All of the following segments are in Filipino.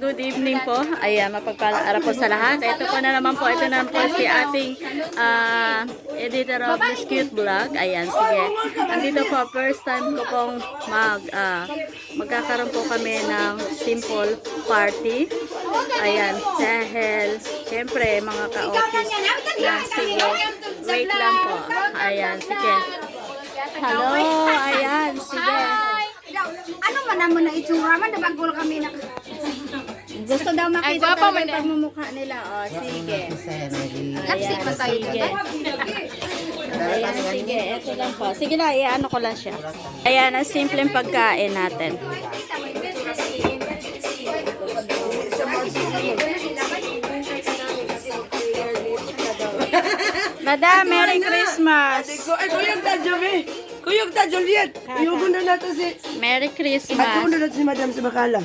good evening po. Ayan, mapagpalang araw po sa lahat. Ito po na naman po, ito na po si ating editor of this cute vlog. Ayan, sige. Andito po, first time ko pong magkakaroon po kami ng simple party. Ayan, dahil, syempre, mga ka-office. Ayan, sige. Wait lang po. Ayan, sige. Hello, ayan, sige. Ano man naman na itsura man, nabagol kami na. Gusto daw makita talaga yung pagmumukha nila. O, sige. Lapsi pa tayo. Sige. Ayan, sige. Ito lang po. Sige na, i-ano ko lang siya. Ayan, ang simpleng pagkain natin. Madam, Merry Christmas! Ay, kuyog ta, Jovi! Kuyog ta, Juliet! Kuyog na natin si... Merry At Christmas! kuyog na natin si Madam si Bakala.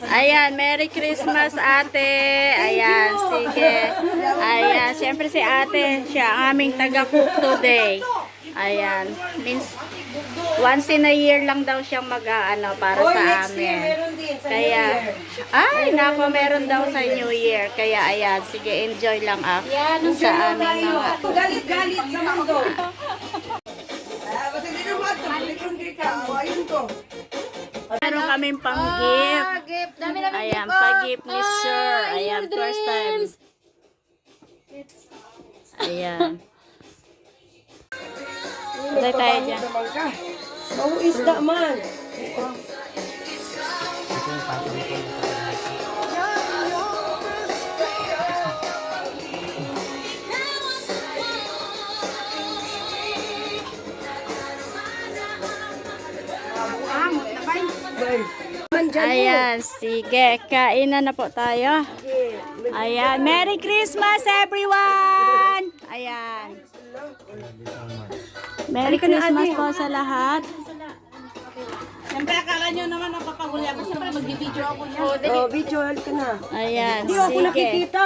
Ayan, Merry Christmas, ate! Ayan, sige. Ayan, siyempre si ate, siya ang aming taga-cook today. Ayan, means once in a year lang daw siyang mag-aano para sa amin. Kaya, ay, nako, meron daw sa New Year. Kaya, ayan, sige, enjoy lang sa aming mga... Galit-galit sa mundo. Basta hindi naman ito. Hindi ka. Ayun ko. Meron kaming pang-gift. Ayan, pag-gift ni Sir. Ayan, first time. Ayan. Patay tayo dyan. Mau isda man. Ayan, sige. Kainan na po tayo. Ayan, Merry Christmas everyone! Ayan. Merry Christmas po sa lahat. Siyempre, akala nyo naman napapaguli ako. Siyempre, mag-video ako niya. Oh, video ka na. Ayan, Hindi ako sige. nakikita.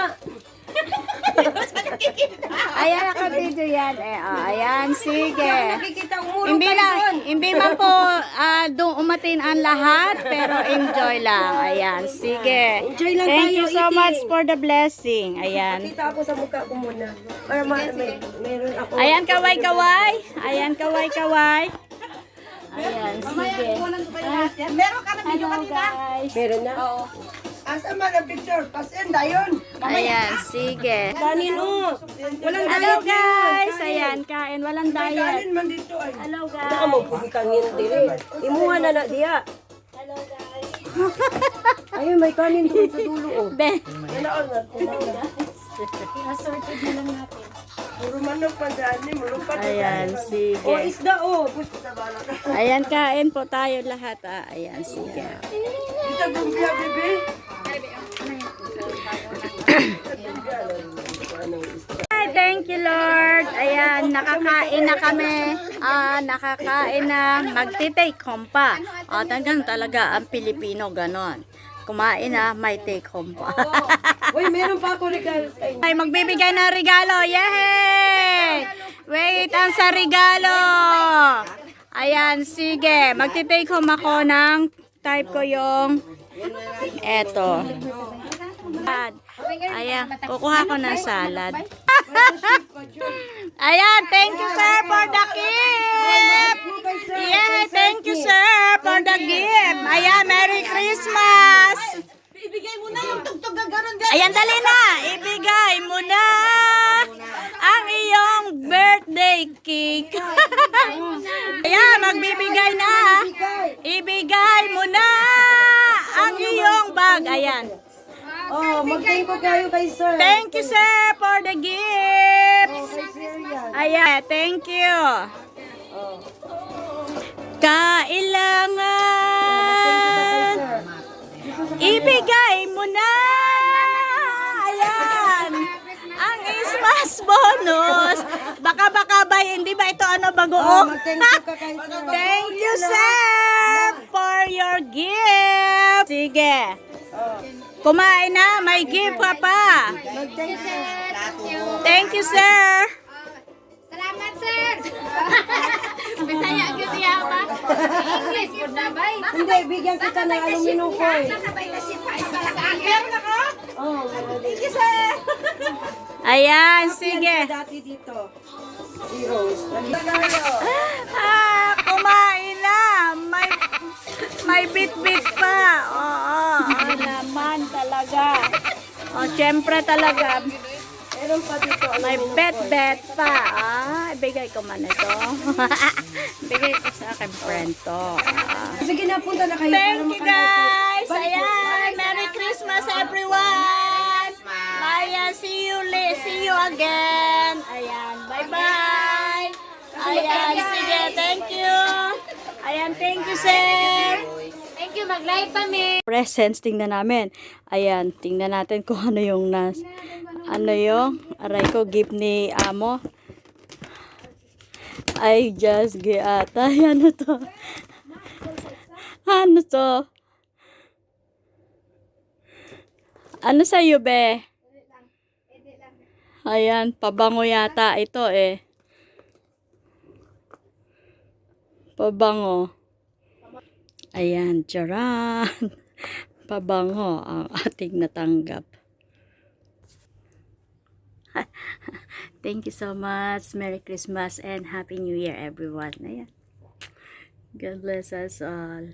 Ayan, naka-video yan. Ayan, sige. Nakikita umurong Hindi man po doon umatin ang lahat, pero enjoy lang. Ayan, sige. Enjoy lang Thank tayo, you so eating. much for the blessing. Ayan. Kita ako sa mukha ko muna. Para meron ako. Ayan, kaway-kaway. Ayan, kaway-kaway. Ayan, sige. Meron ka na video Hello, kanina. guys. Meron na? Oo. Asa man ang picture? Pasin, dayon. Ayan, sige. Kanin o. Walang Hello, diet guys. yan. Ayan, kain. Walang May diet. kanin man dito ay. Hello, Baka guys. mo pagkangin dili. Imuha na na diya. Hello, guys. Ayun, may kanin doon sa dulo o. Ben. Kailangan na. Inasorted na lang natin. Puro manok pa dyan. Mulumpat na Ayan, dyan. sige. O, isda o. Gusto na bala ka. Ayan, kain po tayo lahat. Ayan, sige. Dito gumbia, bebe. Ay, thank you, Lord. Ayan, nakakain na kami. Nakakain na. Magti-take home pa. Talagang talaga ang Pilipino, ganon. Kumain na, may take home pa. Uy, meron pa ako regalo sa inyo. Ay, magbibigay ng regalo. Yay! Wait, ang sa regalo. Ayan, sige. Magti-take home ako ng type ko yung eto. Ayan, kukuha ko ng salad. Ayan, thank you sir for the gift. Yay, thank you sir for the gift. Ayan, Merry Christmas. Ibigay mo na yung tugtog na gano'n dyan. Ayan, dali na. Ibigay mo na ang iyong birthday cake. Ayan, magbibigay na. Ibigay mo na ang iyong bag. Ayan. Oh, mag-thank you kayo kay sir. Thank you, sir, for the gifts. Ayan, thank you. Kailangan ibigay mo na. Ayan. Ang Christmas bonus. Baka ba, hindi ba ito bagoong? Mag-thank you ka kay sir. Thank you, sir, for your gift. Sige. Kumain na, may gift ka pa. Mag-thank you. Thank you, sir. Salamat, sir. Bisaya gyud niya ba? English gyud na bay. Hindi, bigyan kita ng aluminum foil. Nakabay na si Pai. Ayan, sige. Dati dito. Si Rose. Kumain na. May bit-bit pa. Oo, naman talaga. Syempre talaga. Meron pa dito. May bet-bet pa. Ibigay ko man ito. Ibigay ko sa akin friend to. Sige na, punta na kayo. Thank you guys. Ayan, Merry Christmas everyone. Ayan, see you again. Ayan, bye-bye. Ayan, sige, thank you. Ayan, thank you, sir. Thank you, mag-live kami. Presents, tingnan namin. Ayan, tingnan natin kung ano yung aray ko, gift ni amo. Ay, just ata. Ano to? Ano to? Ano sa'yo, be? Ayan, pabango yata ito eh. Pabango. Ayan, charan. Pabango ang ating natanggap. Thank you so much. Merry Christmas and Happy New Year, everyone. Ayan. God bless us all.